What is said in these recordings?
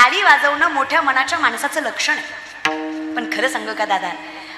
टाळी वाजवणं मोठ्या मनाच्या माणसाचं लक्षण आहे. पण खरं सांगू का दादा,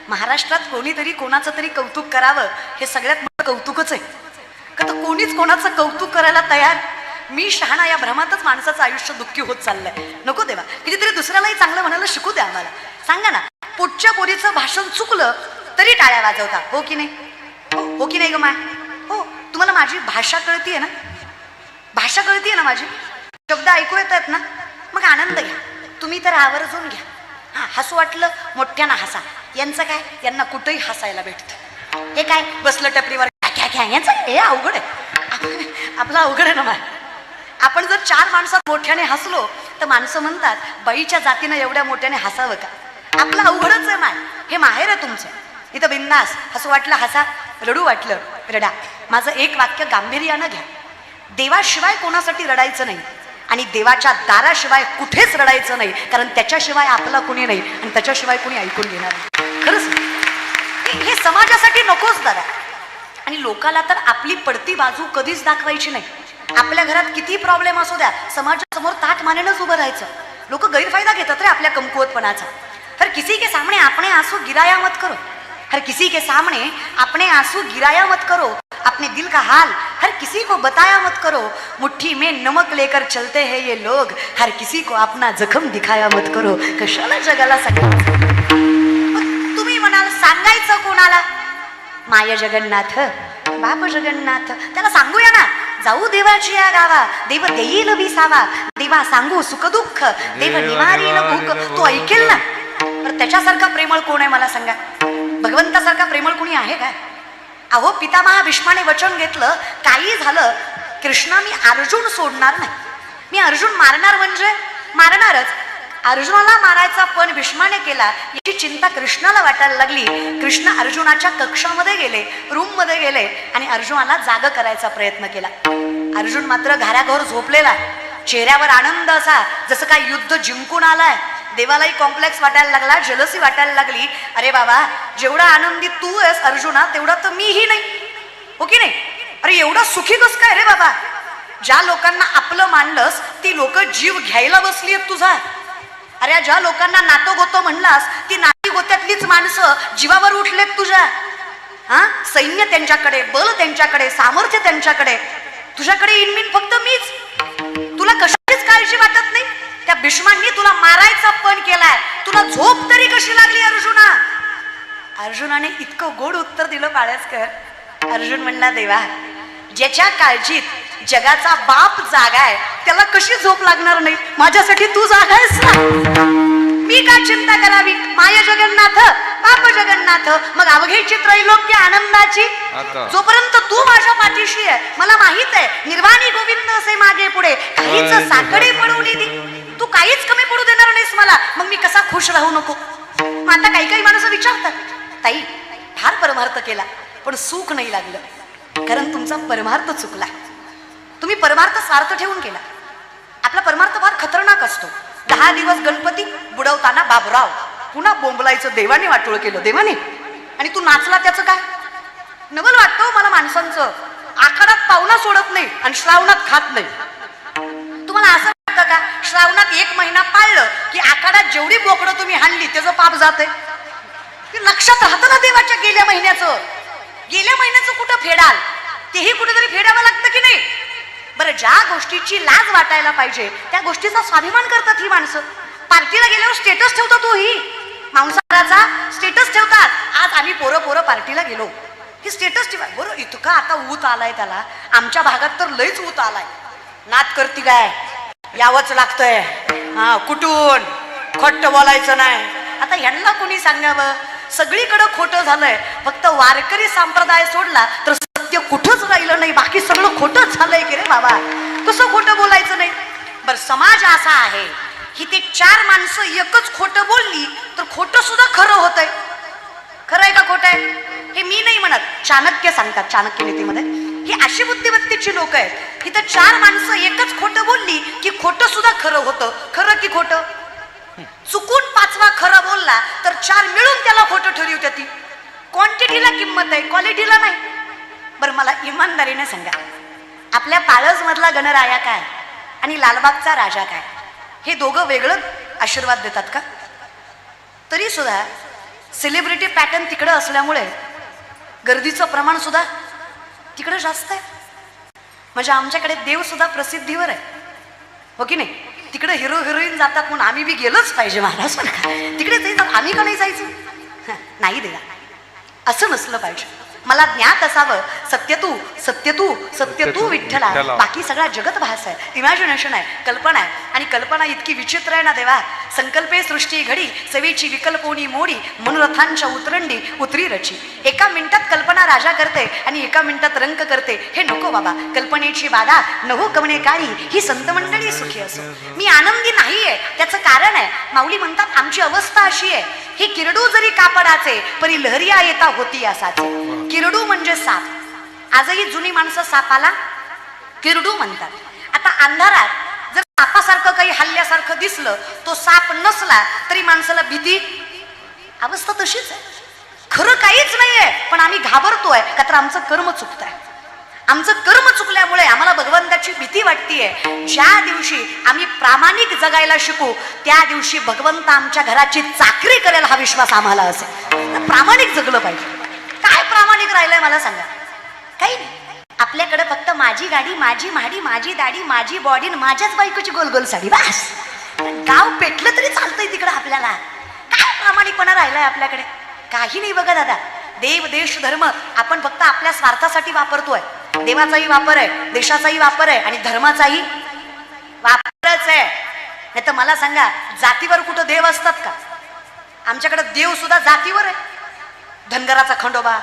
महाराष्ट्रात कोणीतरी कोणाचं तरी कौतुक करावं हे सगळ्यात मोठं कौतुकच आहे. का तर कोणीच कोणाचं कौतुक करायला तयार. मी शहाणा या भ्रमातच माणसाचं आयुष्य दुःखी होत चाललंय. नको देवा, कितीतरी दुसऱ्यालाही चांगलं म्हणायला शिकू द्या आम्हाला. सांगा ना, पोटच्या पोरीचं भाषण चुकलं तरी टाळ्या वाजवता, हो की नाही? हो की नाही ग माय? हो. तुम्हाला माझी भाषा कळतीये ना? भाषा कळतीये ना माझी? शब्द ऐकू येत आहेत ना? मग आनंद घ्या. तुम्ही तर आवर्जून घ्या. हा, हसू वाटलं मोठ्यानं हसा. यांचं काय, यांना कुठंही हसायला भेटतं. हे काय बसलं टपरीवर घ्या घ्या, याचं हे अवघड आहे. आपलं अवघड आहे ना माय. आपण जर 4 माणसात मोठ्याने हसलो तर माणसं म्हणतात बाईच्या जातीनं एवढ्या मोठ्याने हसावं का? आपलं अवघडच आहे माय. हे माहेर आहे तुमचं. इथं बिंदास. हसू वाटलं हसा, रडू वाटलं रडा. माझं एक वाक्य गांभीर्यानं घ्या. देवाशिवाय कोणासाठी रडायचं नाही आणि देवाच्या दाराशिवाय कुठेच रडायचं नाही. कारण त्याच्याशिवाय आपला कुणी नाही आणि त्याच्याशिवाय कुणी ऐकून घेणार नाही. खरंच हे समाजासाठी नकोच दादा. आणि लोकाला तर आपली पडती बाजू कधीच दाखवायची नाही. आपल्या घरात किती प्रॉब्लेम असू द्या, समाजासमोर ताठ मानेनच उभं राहायचं. लोक गैरफायदा घेतात रे आपल्या कमकुवतपणाचा. हर किसी के सामने अपने आंसू गिराया मत करो. हर किसी के सामने अपने आंसू गिराया मत करो. अपने दिल का हाल हर किसी को बताया मत करो. मुट्ठी में नमक लेकर चलते हैं ये लोग. हर किसी को अपना जखम दिखाया मत करो. कशाला जगाला सांगायचं? तुम्ही म्हणाल सांगायचं कोणाला? माय जगन्नाथ, बाप जगन्नाथ, त्याला सांगूया ना. जाऊ देवाची या गावा, देव देईल विसावा. देवा सांगू सुख दुःख, देव निवारील भूक. तो ऐकेल ना. तर त्याच्यासारखा प्रेमळ कोण आहे मला सांगा? भगवंतासारखा प्रेमळ कोणी आहे काय? अहो, पितामहा भीष्माने वचन घेतलं, काही झालं कृष्णा मी अर्जुन सोडणार नाही. मी अर्जुन मारणार म्हणजे मारणारच. अर्जुनाला मारायचा पण भीष्माने केला याची चिंता कृष्णाला वाटायला लागली. कृष्ण अर्जुनाच्या कक्षामध्ये गेले, रूम मध्ये गेले आणि अर्जुनाला जाग करायचा प्रयत्न केला. अर्जुन मात्र घराघर झोपलेला, चेहऱ्यावर आनंद असा जसं काय युद्ध जिंकून आलाय. देवालाही कॉम्प्लेक्स वाटायला लागला, जलसी वाटायला लागली. अरे बाबा, जेवढा आनंदी तू आहेस अर्जुना तेवढा तर मीही नाही, हो की नाही? अरे एवढा सुखी कस काय रे बाबा? ज्या लोकांना आपलं मानलंस ती लोक जीव घ्यायला बसली आहेत तुझा. अरे ज्या लोकांना नातो गोतो म्हणलास ती नाती गोत्यातलीच माणसं जीवावर उठलेत तुझ्या. हा, सैन्य त्यांच्याकडे, बल त्यांच्याकडे, सामर्थ्य त्यांच्याकडे. तुझ्याकडे इनमिन फक्त मीच. तुला कशाचीच काळजी वाटत नाही. त्या भीष्मांनी तुला मारायचा पण केलाय, तुला झोप तरी कशी लागली अर्जुना? अर्जुनाने इतकं गोड उत्तर दिलं पाळेसकर. अर्जुन म्हणला, देवा, ज्याच्या काळजीत जगाचा बाप जागाय त्याला कशी झोप लागणार नाही? माझ्यासाठी तू जागा आहेस ना. मी काय चिंता करावी? माय जगन्नाथ, बाप जगन्नाथ. मग अवघेची त्रैलोक्य आनंदाची. जोपर्यंत तू माझ्या पाठीशी आहे मला माहित आहे निर्वाणी गोविंद असे मागे पुढे काहीच साकडे पडवली दी. तू काहीच कमी पडू देणार नाहीस मला. मग मी कसा खुश राहू नको? मग आता काही काही माणसं विचारतात, ताई फार परमार्थ केला पण सुख नाही लागलं. कारण तुमचा परमार्थ चुकला. तुम्ही परमार्थ स्वार्थ ठेवून केला. आपला परमार्थ फार खतरनाक असतो. 10 दिवस गणपती बुडवताना बाबराव, पुन्हा बोंबलायचं देवाने वाटोळ केलं देवाने. आणि तू नाचला त्याचं काय? नवल वाटतं मला माणसांचं. आखाडात पाहुणा सोडत नाही आणि श्रावणात खात नाही. तुम्हाला असं वाटतं का श्रावणात 1 महिना पाळलं की आखाडात जेवढी बोकडं तुम्ही हाणली त्याचं पाप जाते? लक्षात राहतं ना देवाच्या गेल्या महिन्याचं. गेल्या महिन्याचं कुठं फेडाल? तेही कुठेतरी फेडावं लागतं की नाही? बरं, ज्या गोष्टीची लाज वाटायला पाहिजे त्या गोष्टीचा स्वाभिमान करतात ही माणसं. पार्टीला गेल्यावर स्टेटस ठेवतात. तो ही मांसाहाराचा स्टेटस ठेवतात. आज आम्ही पोरं पार्टीला गेलो, हे स्टेटस ठेवा. बरं, इतका आता ऊत आलाय त्याला. आमच्या भागात तर लयच ऊत आलाय. नात करती काय? यावंच लागतंय. हा, कुठून खोट बोलायचं नाही. आता यांना कोणी सांगावं? सगळीकडे खोटं झालंय. फक्त वारकरी संप्रदाय सोडला तर सत्य कुठंच राहिलं नाही. बाकी सगळं खोटंच झालंय की रे बाबा. कसं खोटं बोलायचं नाही? बर, समाज असा आहे की ते 4 माणसं एकच खोटं बोलली तर खोटं सुद्धा खरं होतंय. खरं आहे का खोटं आहे? हे मी नाही म्हणत, चाणक्य सांगतात. चाणक्य नीतीमध्ये ही अशी बुद्धिमत्तेची लोक आहेत की तर 4 माणसं एकच खोटं बोलली की खोटं सुद्धा खरं होतं. खरं की खोटं? चुकून 5वा खरं बोलला तर 4 मिळून त्याला खोटं ठरवते. ती क्वांटिटीला किंमत आहे, क्वालिटीला नाही. बरं, मला इमानदारीने सांगा, आपल्या पाळस मधला गणराया काय आणि लालबागचा राजा काय? हे दोघं वेगळं आशीर्वाद देतात का? तरी सुद्धा सेलिब्रिटी पॅटर्न तिकडं असल्यामुळे गर्दीचं प्रमाण सुद्धा तिकडं जास्त आहे. म्हणजे आमच्याकडे देव सुद्धा प्रसिद्धीवर आहे, हो की नाही? तिकडे हिरो हिरोईन जातात म्हणून आम्ही बी गेलोच पाहिजे महाराज. पण तिकडे जायचं आम्ही का नाही जायचं? नाही देवा, असं नसलं पाहिजे. मला ज्ञात असावं सत्य तू सत्य तू सत्य तू विठ्ठला. बाकी सगळा जगत भास आहे, इमॅजिनेशन आहे, कल्पना आहे. आणि कल्पना इतकी विचित्र आहे ना देवा. संकल्पे सृष्टी घडी सवेची विकल्पोनी मोडी मनोरथांच्या उतरंडी उतरी रची. एका मिनिटात कल्पना राजा करते आणि एका मिनिटात रंक करते. हे नको बाबा, कल्पनेची बाधा नहो कवणे काळी ही संत मंडळी सुखी असो. मी आनंदी नाहीये, त्याचं कारण आहे माऊली म्हणतात आमची अवस्था अशी आहे, हे किरडू जरी कापडाचे परी लहरिया येता होती असाचे. किरडू म्हणजे साप. आजही जुनी माणसं सापाला किरडू म्हणतात. आता अंधारात जर सापासारखं काही हल्ल्यासारखं दिसलं, तो साप नसला तरी माणसाला भीती, अवस्था तशीच आहे. खरं काहीच नाहीये पण आम्ही घाबरतोय का तर आमचं कर्म चुकतंय. आमचं कर्म चुकल्यामुळे आम्हाला भगवंताची भीती वाटतीये. ज्या दिवशी आम्ही प्रामाणिक जगायला शिकू त्या दिवशी भगवंत आमच्या घराची चाकरी करेल हा विश्वास आम्हाला असेल. प्रामाणिक जगलं पाहिजे. काय प्रामाणिक राहिलंय मला सांगा? काही नाही. आपल्याकडे फक्त माझी गाडी, माझी म्हाडी, माझी दाढी, माझी बॉडी, माझ्याच बायकोची गोल गोल साडी, बस. गाव पेटलं तरी चालतंय तिकडं. आपल्याला काय प्रामाणिकपणा राहिलाय आपल्याकडे? काही नाही बघा दादा. देव देश धर्म आपण फक्त आपल्या स्वार्थासाठी वापरतोय. देवाचाही वापर आहे, देशाचाही वापर आहे आणि धर्माचाही वापरच आहे. नाही तर मला सांगा, जातीवर कुठं देव असतात का? आमच्याकडे देव सुद्धा जातीवर आहे. धनगराचा खंडोबा,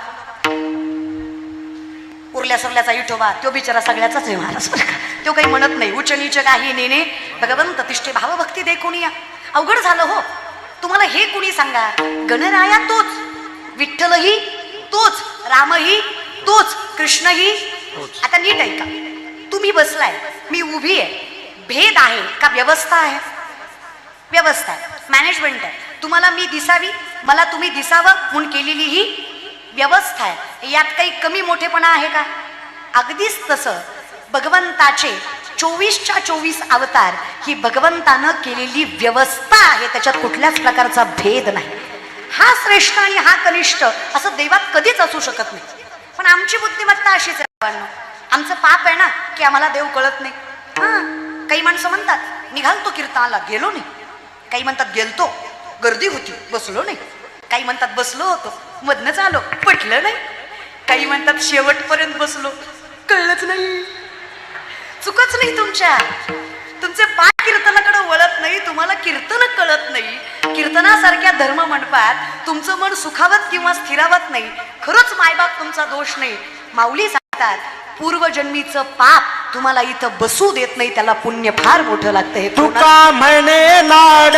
उरल्या सरल्याचा विठोबा, तो बिचारा सगळ्याचाच आहे महाराज. तो काही म्हणत नाही उच्च नीच काही नेने भगवंत तिष्ठे भावभक्ती दे कोणी. अवघड झालं हो. तुम्हाला हे कुणी सांगा, गणराया तोच, विठ्ठलही तोच, रामही तोच, कृष्णही. आता नीट ऐका. तुम्ही बसलाय, मी उभी आहे. भेद आहे का व्यवस्था आहे? व्यवस्था आहे, मॅनेजमेंट आहे. तुम्हाला मी दिसावी, मला तुम्ही दिसावं म्हणून केलेली ही व्यवस्था आहे. यात काही कमी मोठेपणा आहे का? अगदीच तसं भगवंताचे 24च्या 24 अवतार ही भगवंतानं केलेली व्यवस्था आहे. त्याच्यात कुठल्याच प्रकारचा भेद नाही. हा श्रेष्ठ आणि हा कनिष्ठ असं देवात कधीच असू शकत नाही. पण आमची बुद्धिमत्ता अशीच आहे. आमचं पाप आहे ना की आम्हाला देव कळत नाही. काही माणसं म्हणतात निघालतो कीर्तनाला, गेलो नाही. काही म्हणतात गेलतो, गर्दी होती, बसलो नाही. काही म्हणतात बसलो होतो, मधनच आलो, पटलं नाही. काही म्हणतात शेवटपर्यंत बसलो, कळलंच नाही. चुकच नाही तुमच्या. तुमचे पाय कीर्तनाकडे वळत नाही, तुम्हाला कीर्तन कळत नाही. कीर्तनासारख्या धर्म मंडपात तुमचं मन सुखावत किंवा स्थिरावत नाही. खरंच मायबाप तुमचा दोष नाही. माऊली सांगतात पूर्वजन्मीचं पाप तुम्हाला इथं बसू देत नाही, त्याला पुण्य फार मोठं लागतं. हे तुका म्हणे नाड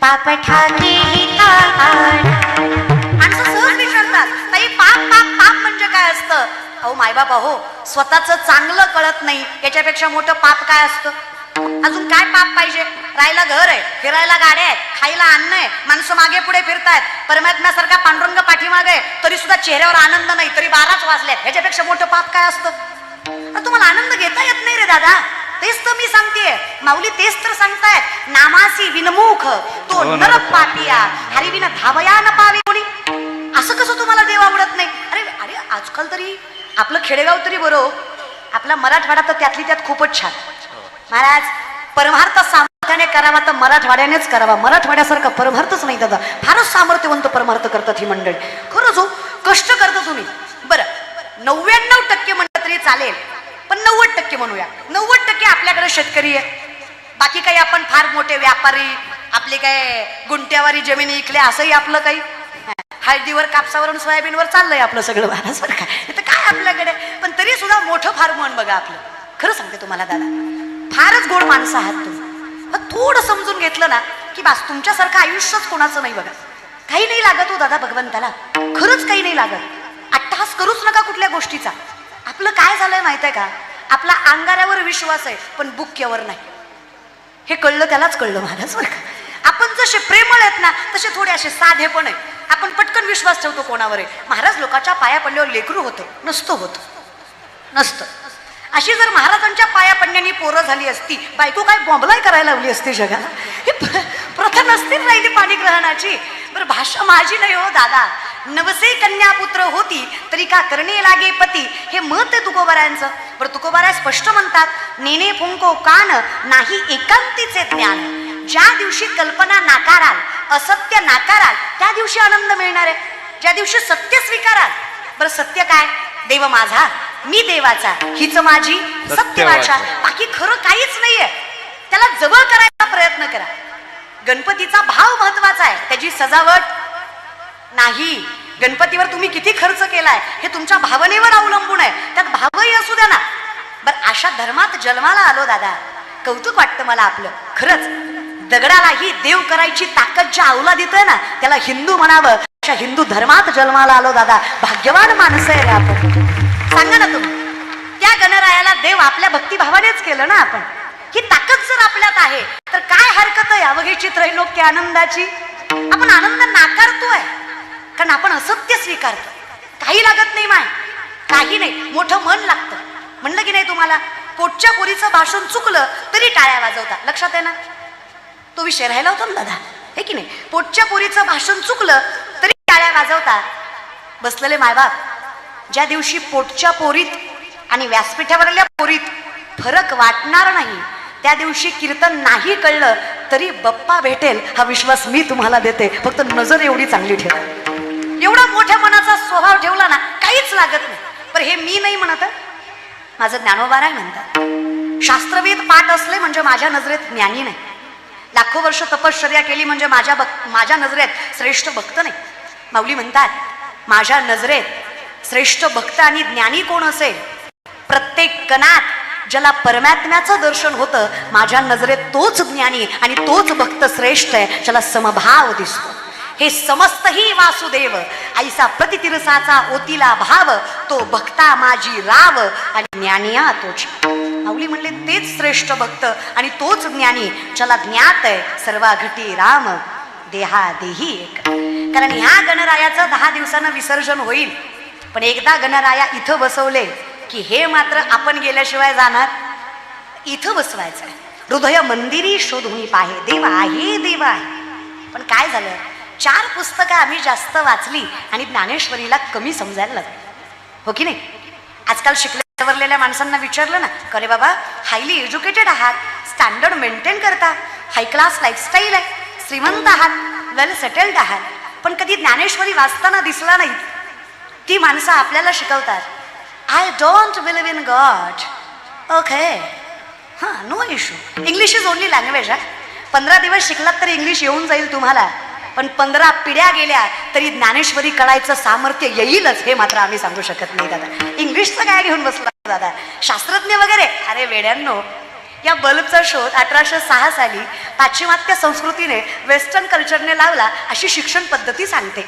पाप ठाके माणसं सहज विचारतात ताई पाप पाप पाप म्हणजे काय असतं? अहो मायबाप अहो, स्वतःचं चांगलं कळत नाही याच्यापेक्षा मोठं पाप काय असतं? अजून काय पाप पाहिजे? राहायला घर आहे, फिरायला गाड्या आहेत, खायला अन्न आहे, माणसं मागे पुढे फिरतायत, परमात्म्यासारखा पांडुरंग पाठीमागे आहे, तरी सुद्धा चेहऱ्यावर आनंद नाही, तरी 12च वाजल्यात. ह्याच्यापेक्षा मोठं पाप काय असतं? तुम्हाला आनंद घेता येत नाही रे दादा. तेच तर मी सांगतेय. माऊली तेच तर सांगतायत, नामासी विनमुख तो नर पापिया हरिविना धावया न पावे कोणी. असं कसं तुम्हाला देव आवडत नाही? अरे अरे आजकाल तरी आपलं खेडेगाव तरी बरं, आपला मराठवाडा तर त्यातली त्यात खूपच छान. महाराज परमार्थ सामर्थ्याने करावा तर मराठवाड्यानेच करावा. मराठवाड्यासारखा परमार्थच नाही दादा. फारच सामर्थ्यवंत परमार्थ करतात ही मंडळी. खरंच हो, कष्ट करता तुम्ही. बरं 99% म्हणलं तरी चालेल, पण 90% म्हणूया. 90% आपल्याकडे शेतकरी आहे. बाकी काही आपण फार मोठे व्यापारी, आपले काय गुंट्यावारी जमिनी इकल्या असंही आपलं काही हळदीवर कापसावर सोयाबीनवर चाललंय आपलं सगळं महाराज. बरं काय तर काय आपल्याकडे, पण तरी सुद्धा मोठं फार मन बघा आपलं. खरं सांगते तुम्हाला दादा, फारच गोड माणसं आहात तुम्ही, मग थोडं समजून घेतलं ना की बास, तुमच्यासारखं आयुष्यच कोणाचं नाही बघा. काही नाही लागत हो दादा भगवंताला, खरंच काही नाही लागत. अट्टहास करूच नका कुठल्या गोष्टीचा. आपलं काय झालंय माहित आहे का, आपला अंगाऱ्यावर विश्वास आहे पण बुक्यावर नाही. हे कळलं त्यालाच कळलं महाराज बरं का. आपण जसे प्रेमळ आहेत ना तसे थोडे असे साधे पण आहे. आपण पटकन विश्वास ठेवतो कोणावर आहे. महाराज लोकांच्या पाया पडल्यावर लेकरू होतं नसतं. अशी जर महाराजांच्या पाया पडण्याने पोरं झाली असती, बायको काय बॉम्बलाई करायला लावली असती जगाला. ही प्रथा नसतील राहिली पाणीग्रहणाची. बरं भाषा माझी नाही हो दादा. नवसे कन्या पुत्र होती तरी का करणे लागे पती, हे मत आहे तुकोबारायांचं. बरं तुकोबाराय स्पष्ट म्हणतात, नेने फुंको कान नाही एकांतीचे ज्ञान. ज्या दिवशी कल्पना नाकाराल, असत्य नाकाराल, त्या दिवशी आनंद मिळणार आहे. ज्या दिवशी सत्य स्वीकाराल. बरं सत्य काय, देव माझा मी देवाचा, हीच माझी सत्य भाषा. बाकी खरं काहीच नाहीये. त्याला जवळ करायचा प्रयत्न करा. गणपतीचा भाव महत्वाचा आहे, त्याची सजावट नाही. गणपतीवर तुम्ही किती खर्च केलाय हे तुमच्या भावनेवर अवलंबून आहे. त्यात भावही असू द्या ना. बरं अशा धर्मात जन्माला आलो दादा, कौतुक वाटतं मला आपलं. खरंच दगडालाही देव करायची ताकद ज्या अवलादीत आहे ना त्याला हिंदू म्हणावं. अशा हिंदू धर्मात जन्माला आलो दादा, भाग्यवान माणसं आहे रे आपण. सांगा ना तुम्ही, त्या गणरायाला देव आपल्या भक्तिभावानेच केलं ना आपण. ही ताकद जर आपल्यात आहे तर काय हरकत आहे अवघेची त्रैलोक्य आनंदाची. आपण आनंद नाकारतोय कारण आपण असत्य स्वीकारतो. काही लागत नाही माय, काही नाही. मोठं मन लागतं. म्हणलं की नाही तुम्हाला, पोटच्या पोरीचं भाषण चुकलं तरी टाळ्या वाजवता. लक्षात आहे ना, तो विषय राहिला होता ना दादा, हे की नाही. पोटच्या पोरीचं भाषण चुकलं तरी टाळ्या वाजवता. बसलेले मायबाप, ज्या दिवशी पोटच्या पोरीत आणि व्यासपीठावरल्या पोरीत फरक वाटणार नाही, त्या दिवशी कीर्तन नाही कळलं तरी बप्पा भेटेल हा विश्वास मी तुम्हाला देते. फक्त नजर एवढी चांगली ठेवा. एवढा मोठ्या मनाचा स्वभाव ठेवला ना काहीच लागत नाही. पण हे मी नाही म्हणत, माझं ज्ञानोबाराय म्हणतात. शास्त्रवेद पाठ असले म्हणजे माझ्या नजरेत ज्ञानी नाही. लाखो वर्ष तपश्चर्या केली म्हणजे माझ्या नजरेत श्रेष्ठ भक्त नाही. माऊली म्हणतात, माझ्या नजरेत श्रेष्ठ भक्त आणि ज्ञानी कोण असेल, प्रत्येक कणात ज्याला परमात्म्याचं दर्शन होतं, माझ्या नजरेत तोच ज्ञानी आणि तोच भक्त श्रेष्ठ आहे, ज्याला समभाव दिसतो. हे समस्तही वासुदेव ऐसा प्रतितिरसाचा ओतीला भाव, तो भक्ता माझी राव आणि ज्ञानिया तोची. माऊली म्हणले तेच श्रेष्ठ भक्त आणि तोच ज्ञानी, ज्याला ज्ञात आहे सर्वा घटी राम देहा देही एक. कारण ह्या गणरायाचं 10 दिवसानं विसर्जन होईल, पण एकदा गणराया इथं बसवले की हे मात्र आपण गेल्याशिवाय जाणार. इथं बसवायचं आहे. हृदय मंदिरी शोधून पाहे देव आहे देव आहे. पण काय झालं, 4 पुस्तकं आम्ही जास्त वाचली आणि ज्ञानेश्वरीला कमी समजायला लागली. हो की नाही. आजकाल शिकलेल्या माणसांना विचारलं ना, अरे बाबा हायली एज्युकेटेड आहात, स्टँडर्ड मेंटेन करता, हाय क्लास लाईफस्टाईल आहे, श्रीमंत आहात, वेल सेटल्ड आहात, पण कधी ज्ञानेश्वरी वाचताना दिसला नाही. ती माणसं आपल्याला शिकवतात, I don't believe in God. Okay, हां, no issue. English is only language. 15 दिवस शिकलात तरी इंग्लिश येऊन जाईल तुम्हाला, पण 15 पिढ्या गेल्या तरी ज्ञानेश्वरी कळायचं सामर्थ्य येईलच, हे मात्र आम्ही सांगू शकत नाही दादा. इंग्लिशचं काय घेऊन बसला दादा, शास्त्रज्ञ वगैरे. अरे वेड्यांनो, या बल्बचा शोध 1806 साली पाश्चिमात्य संस्कृतीने वेस्टर्न कल्चरने लावला अशी शिक्षण पद्धती सांगते.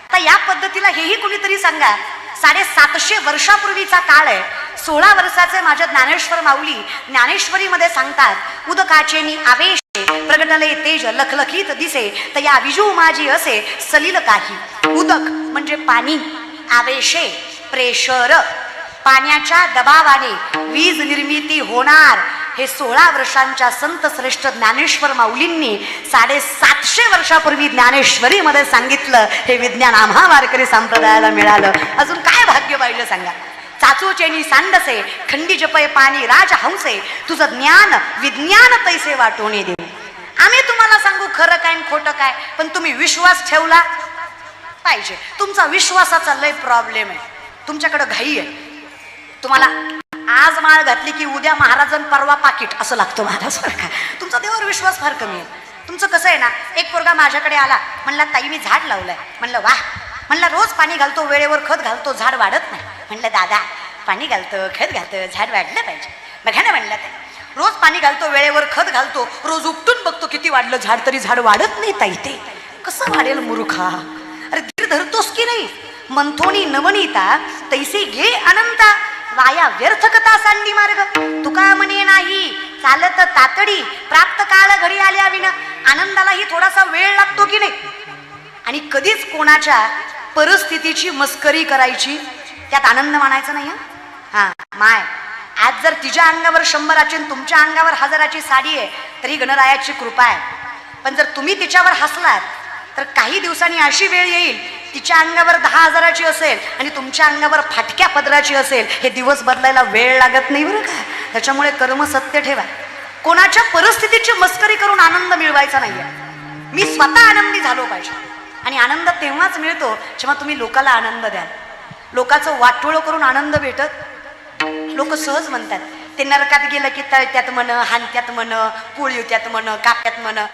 आता या पद्धतीला हेही कुणीतरी सांगा, 750 वर्षापूर्वीचा काळ आहे. 16 वर्षाचे माझ्या ज्ञानेश्वर माऊली ज्ञानेश्वरीमध्ये सांगतात, उदकाचेनी आवेश प्रगटले तेज लखलखीत दिसे, तया विजू माझी असे सलील काही. उदक म्हणजे पाणी, आवेशे प्रेशर, पाण्याच्या दबावाने वीज निर्मिती होणार. हे 16 वर्षांच्या संत श्रेष्ठ ज्ञानेश्वर माऊलींनी 750 वर्षापूर्वी ज्ञानेश्वरी मध्ये सांगितलं. हे विज्ञान आम्हा वारकरी संप्रदायाला मिळालं. अजून काय भाग्य पाहिलं सांगा. चाचूचेनी सांडसे खंडी जपय पाणी राजहंसे, तुझं ज्ञान विज्ञान पैसे वाटोने देऊ. आम्ही तुम्हाला सांगू खरं काय खोटं काय, पण तुम्ही विश्वास ठेवला पाहिजे. तुमचा विश्वासाचा लय प्रॉब्लेम आहे. तुमच्याकडे घाई आहे. तुम्हाला आज माळ घातली की उद्या महाराजन परवा पाकिट असं लागतं महाराज. तुमचा देवावर विश्वास फार कमी आहे. तुमचं कसं आहे ना, एक पोरगा माझ्याकडे आला, म्हणला ताई मी झाड लावलंय. म्हणलं वाह. म्हणलं रोज पाणी घालतो, वेळेवर खत घालतो, झाड वाढत नाही. म्हणलं दादा पाणी घालतं, खत घालतं, झाड वाढलं पाहिजे. बघा ना म्हणलं, ते रोज पाणी घालतो, वेळेवर खत घालतो, रोज उपटून बघतो किती वाढलं झाड, तरी झाड वाढत नाही ताई. ते कसं वाढेल मूर्खा? अरे धीर धरतोस की नाही? मंथोनी नवनीता तैसे घे अनंता, वाया व्यर्थ कथा सांडी मार्ग. तुका म्हणे नाही चालत तातडी, प्राप्त काळ घरी आल्या विना. आनंदालाही थोडासा वेळ लागतो की नाही? आणि कधीच कोणाच्या परिस्थितीची मस्करी करायची, त्यात आनंद मानायचा नाही. हा माय, आज जर तिच्या अंगावर 100ची आणि तुमच्या अंगावर 1000ची साडी आहे तरी गणरायाची कृपा आहे. पण जर तुम्ही तिच्यावर हसलात तर काही दिवसांनी अशी वेळ येईल तिच्या अंगावर 10,000ची असेल आणि तुमच्या अंगावर फाटक्या पदराची असेल. हे दिवस बदलायला वेळ लागत नाही बरं का. त्याच्यामुळे कर्म सत्य ठेवा. कोणाच्या परिस्थितीची मस्करी करून आनंद मिळवायचा नाहीये. मी स्वतः आनंदी झालो पाहिजे. आणि आनंद तेव्हाच मिळतो जेव्हा तुम्ही लोकाला आनंद द्याल. लोकांचं वाटोळं करून आनंद भेटत. लोक सहज म्हणतात ते नरकात गेलं की त्यात म्हण, हानत्यात म्हण, पोळीव त्यात म्हण, काप्यात म्हण.